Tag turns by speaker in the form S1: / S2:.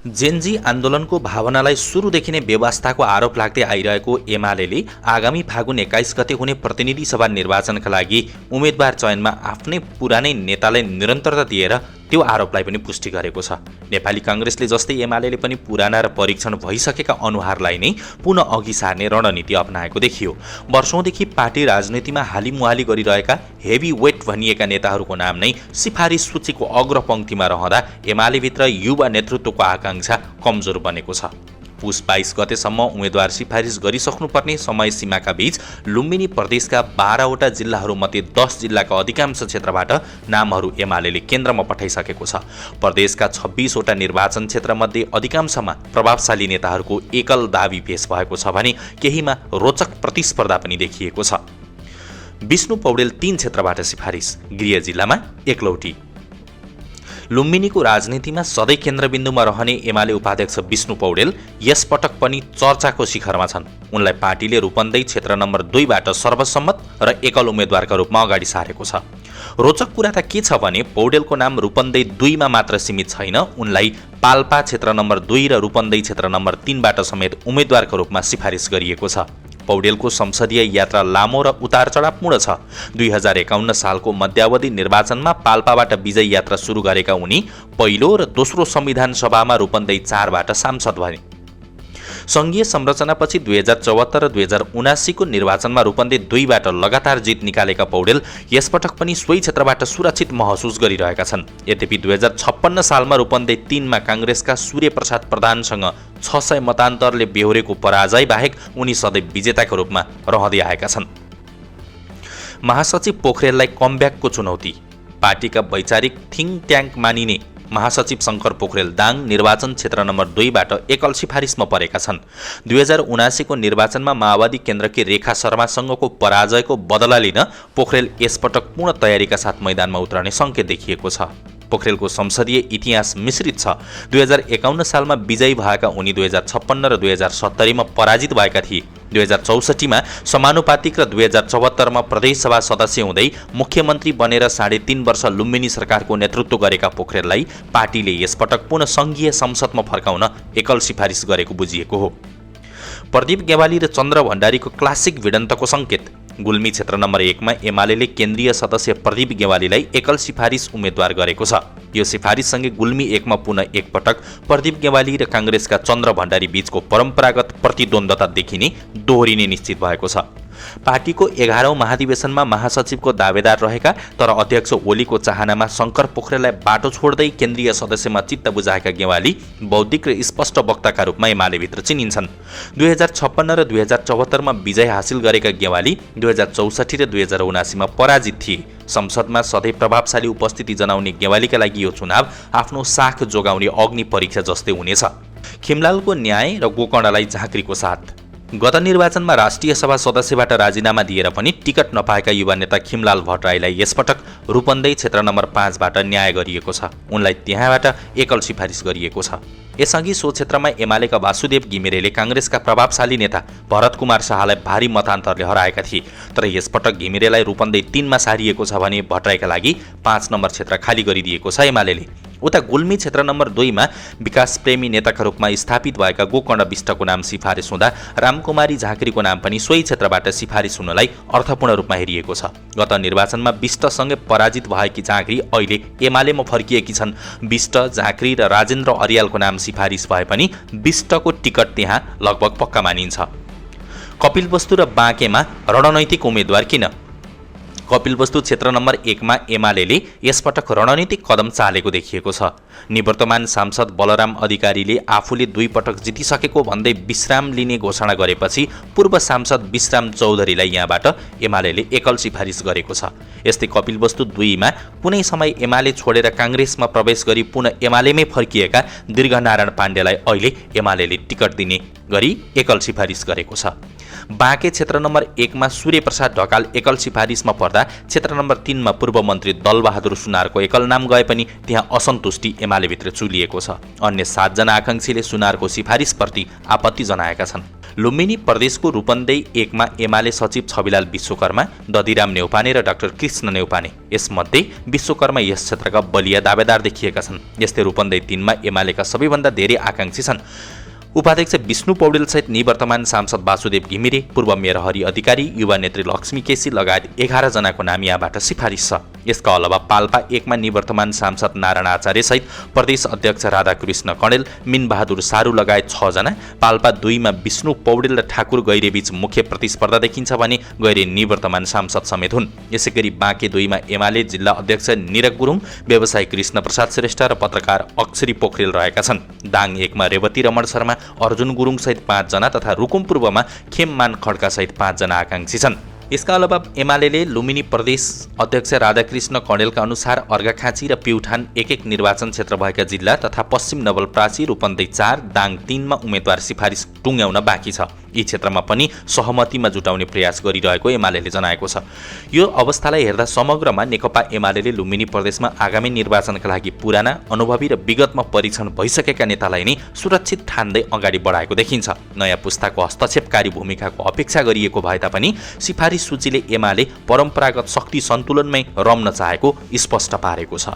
S1: Gen Z आन्दोलनको भावनालाई सुरुदेखि नै बेवास्ताको आरोप लाग्दै आइरहेको एमालेले आगामी फागुन 21 गते हुने प्रतिनिधि सभा निर्वाचनका लागि उम्मेद्वार चयनमा आफ्नै पुरानै नेतालाई निरन्तरता दिएर त्यो आरोपलाई पनि पुष्टि गरेको छ। नेपाली काङ्ग्रेसले जस्तै एमालेले पनि पुराना र परीक्षण भइसकेका अनुहारलाई नै पुनः अघि सार्ने रणनीति अपनाएको देखियो। वर्षौंदेखि पार्टी राजनीतिमा हालिमुहाली गरिरहेका हेभी वेट भनिएका नेताहरूको नाम नै सिफारिस सूचीको अग्रपङ्क्तिमा रहँदा एमालेभित्र युवा नेतृत्वको आकांक्षा कमजोर बनेको छ। पुस 22 गतेसम्म उम्मेद्वार सिफारिस गरिसक्नुपर्ने समय सीमाका बीच लुम्बिनी प्रदेशका 12वटा जिल्लाहरूमध्ये 10 जिल्लाका अधिकांश क्षेत्रबाट नामहरू एमालेले केन्द्रमा पठाइसकेको छ। प्रदेशका 26वटा निर्वाचन क्षेत्रमध्ये अधिकांशमा प्रभावशाली नेताहरूको एकल दाबी पेश भएको छ भने केहीमा रोचक प्रतिस्पर्धा पनि देखिएको छ। विष्णु पौडेल 3 क्षेत्रबाट सिफारिस, गृह जिल्लामा एकलौटी। लुम्बिनीको राजनीतिमा सधैँ केन्द्रबिन्दुमा रहने एमाले उपाध्यक्ष विष्णु पौडेल यसपटक पनि चर्चाको शिखरमा छन्। उनलाई पार्टीले रूपन्देही क्षेत्र नम्बर 2बाट सर्वसम्मत र एकल उम्मेद्वारका रूपमा अगाडि सारेको छ। रोचक कुरा त के छ भने पौडेलको नाम रूपन्देही 2मा मात्र सीमित छैन, उनलाई पाल्पा क्षेत्र नम्बर 2 र रूपन्देही क्षेत्र नम्बर 3बाट समेत उम्मेद्वारका रूपमा सिफारिस गरिएको छ। पौडेलको संसदीय यात्रा लामो र उतार चढावपूर्ण छ। 2051 सालको मध्यावधि निर्वाचनमा पाल्पाबाट विजय यात्रा सुरु गरेका उनी पहिलो र दोस्रो संविधान सभामा रूपन्देही 4बाट सांसद भए। संघीय संरचनापछि 2074 र 2079 को निर्वाचनमा रूपन्देही 2बाट लगातार जित निकालेका पौडेल यसपटक पनि सोही क्षेत्रबाट सुरक्षित महसुस गरिरहेका छन्। यद्यपि 2056 सालमा रूपन्देही 3मा काङ्ग्रेसका सूर्य प्रसाद प्रधानसँग 600 मतान्तरले बेहोरेको पराजय बाहेक उनी सधैँ विजेताका रूपमा रहँदै आएका छन्। महासचिव पोखरेललाई कमब्याकको चुनौती। पार्टीका वैचारिक थिङ्क ट्याङ्क मानिने महासचिव शङ्कर पोखरेल दाङ निर्वाचन क्षेत्र नम्बर 2बाट एकल सिफारिसमा परेका छन्। 2079 को निर्वाचनमा माओवादी केन्द्रकी रेखा शर्मासँगको पराजयको बदला लिन पोखरेल यसपटक पूर्ण तयारीका साथ मैदानमा उत्रने सङ्केत देखिएको छ। पोखरेलको संसदीय इतिहास मिश्रित छ। 2051 सालमा विजयी भएका उनी 2056 र 2070 मा पराजित भएका थिए। 2064 मा समानुपातिक र 2074 मा प्रदेशसभा सदस्य हुँदै मुख्यमन्त्री बनेर 3.5 वर्ष लुम्बिनी सरकारको नेतृत्व गरेका पोखरेललाई पार्टीले यसपटक पुनः सङ्घीय संसदमा फर्काउन एकल सिफारिस गरेको बुझिएको हो। प्रदीप गेवाली र चन्द्र भण्डारीको क्लासिक भिडन्तको सङ्केत। गुल्मी क्षेत्र नम्बर 1मा एमालेले केन्द्रीय सदस्य प्रदीप गेवालीलाई एकल सिफारिस उम्मेद्वार गरेको छ। यो सिफारिससँगै गुल्मी 1मा पुनः एकपटक प्रदीप गेवाली र काङ्ग्रेसका चन्द्र भण्डारी बीचको परम्परागत प्रतिद्वन्द्वता देखिने दोहोरिने निश्चित भएको छ। पार्टीको 11औं महाधिवेशनमा महासचिवको दावेदार रहेका तर अध्यक्ष ओलीको चाहनामा शङ्कर पोखरेललाई बाटो छोड्दै केन्द्रीय सदस्यमा चित्त बुझाएका गेवाली बौद्धिक र स्पष्ट वक्ताका रूपमा एमालेभित्र चिनिन्छन्। 2056 र 2074 मा विजय हासिल गरेका गेवाली 2064 र 2079 मा पराजित थिए। संसदमा सधैँ प्रभावशाली उपस्थिति जनाउने गेवालीका लागि यो चुनाव आफ्नो साख जोगाउने अग्नि परीक्षा जस्तै हुनेछ। खिमलालको न्याय र गोकर्णलाई झाँक्रीको साथ। गत निर्वाचनमा राष्ट्रिय सभा सदस्यबाट राजीनामा दिएर पनि टिकट नपाएका युवा नेता खिमलाल भट्टराईलाई यसपटक रूपन्देही क्षेत्र नम्बर 5बाट न्याय गरिएको छ। उनलाई त्यहाँबाट एकल सिफारिस गरिएको छ। यसअघि सो क्षेत्रमा एमालेका वासुदेव घिमिरेले काङ्ग्रेसका प्रभावशाली नेता भरत कुमार शाहलाई भारी मतान्तरले हराएका थिए। तर यसपटक घिमिरेलाई रूपन्देही 3मा सारिएको छ भने भट्टराईका लागि 5 नम्बर क्षेत्र खाली गरिदिएको छ एमालेले। उता गुल्मी क्षेत्र नम्बर 2मा विकास प्रेमी नेताका रूपमा स्थापित भएका गोकर्ण विष्टको नाम सिफारिस हुँदा रामकुमारी झाँक्रीको नाम पनि सोही क्षेत्रबाट सिफारिस हुनलाई अर्थपूर्ण रूपमा हेरिएको छ। गत निर्वाचनमा विष्टसँगै पराजित भएकी झाँक्री अहिले एमालेमा फर्किएकी छन्। विष्ट, झाँक्री र राजेन्द्र अर्यालको नाम सिफारिस भए पनि विष्टको टिकट त्यहाँ लगभग पक्का मानिन्छ। कपिलवस्तु र बाँकेमा रणनैतिक उम्मेद्वार किन? कपिलवस्तु क्षेत्र नम्बर 1मा एमालेले यसपटक रणनीतिक कदम चालेको देखिएको छ। निवर्तमान सांसद बलराम अधिकारीले आफूले 2 पटक जितिसकेको भन्दै विश्राम लिने घोषणा गरेपछि पूर्व सांसद विश्राम चौधरीलाई यहाँबाट एमालेले एकल सिफारिस गरेको छ। यस्तै कपिलवस्तु 2मा कुनै समय एमाले छोडेर काङ्ग्रेसमा प्रवेश गरी पुनः एमालेमै फर्किएका दीर्घनारायण पाण्डेलाई अहिले एमालेले टिकट दिने गरी एकल सिफारिस गरेको छ। बाँके क्षेत्र नम्बर 1मा सूर्य प्रसाद ढकाल एकल सिफारिसमा पर्दा क्षेत्र नम्बर 3मा पूर्व मन्त्री दलबहादुर सुनारको एकल नाम गए पनि त्यहाँ असन्तुष्टि एमालेभित्र चुलिएको छ। अन्य 7 जना आकाङ्क्षीले सुनारको सिफारिसप्रति आपत्ति जनाएका छन्। लुम्बिनी प्रदेशको रूपन्देही 1 मा एमाले सचिव छविलाल विश्वकर्मा, दधिराम नेउपाने र डाक्टर कृष्ण नेउपाने। यसमध्ये विश्वकर्मा यस क्षेत्रका बलिया दावेदार देखिएका छन्। यस्तै रूपन्देही 3 मा एमालेका सबैभन्दा धेरै आकांक्षी छन्। उपाध्यक्ष विष्णु पौडेलसहित निवर्तमान सांसद वासुदेव घिमिरे, पूर्व मेयर हरि अधिकारी, युवा नेत्री लक्ष्मी केसी लगायत 11 जनाको नाम यहाँबाट सिफारिस छ। यसका अलावा पाल्पा 1 मा निवर्तमान सांसद नारायण आचार्यसहित प्रदेश अध्यक्ष राधाकृष्ण कणेल, मिनबहादुर सारू लगायत 6 जना, पाल्पा 2 मा विष्णु पौडेल र ठाकुर गैरेबीच मुख्य प्रतिस्पर्धा देखिन्छ भने गैरे निवर्तमान सांसद समेत हुन्। यसैगरी बाँके 2 मा एमाले जिल्ला अध्यक्ष निरक गुरुङ, व्यवसायी कृष्ण प्रसाद श्रेष्ठ र पत्रकार अक्षरी पोखरेल रहेका छन्। दाङ 1 मा रेवती रमण शर्मा, अर्जुन गुरुङ सहित 5 जना तथा रुकुम पूर्वमा खेममान खड्का सहित 5 जना आकांक्षी छन्। यसका अलावा एमालेले लुम्बिनी प्रदेश अध्यक्ष राधाकृष्ण कणेलका अनुसार अर्घाखाँची र प्युठान 1-1 निर्वाचन क्षेत्र भएका जिल्ला तथा पश्चिम नवलपरासी, रूपन्देही 4, दाङ 3 मा उम्मेद्वार सिफारिस टुङ्ग्याउन बाँकी छ। यी क्षेत्रमा पनि सहमतिमा जुटाउने प्रयास गरिरहेको एमालेले जनाएको छ। यो अवस्थालाई हेर्दा समग्रमा नेकपा एमालेले लुम्बिनी प्रदेशमा आगामी निर्वाचनका लागि पुराना, अनुभवी र विगतमा परीक्षण भइसकेका नेतालाई नै सुरक्षित ठान्दै अगाडि बढाएको देखिन्छ। नयाँ पुस्ताको हस्तक्षेपकारी भूमिकाको अपेक्षा गरिएको भए तापनि सिफारिस सूचीले एमाले परम्परागत शक्ति सन्तुलनमै रम्न चाहेको स्पष्ट पारेको छ।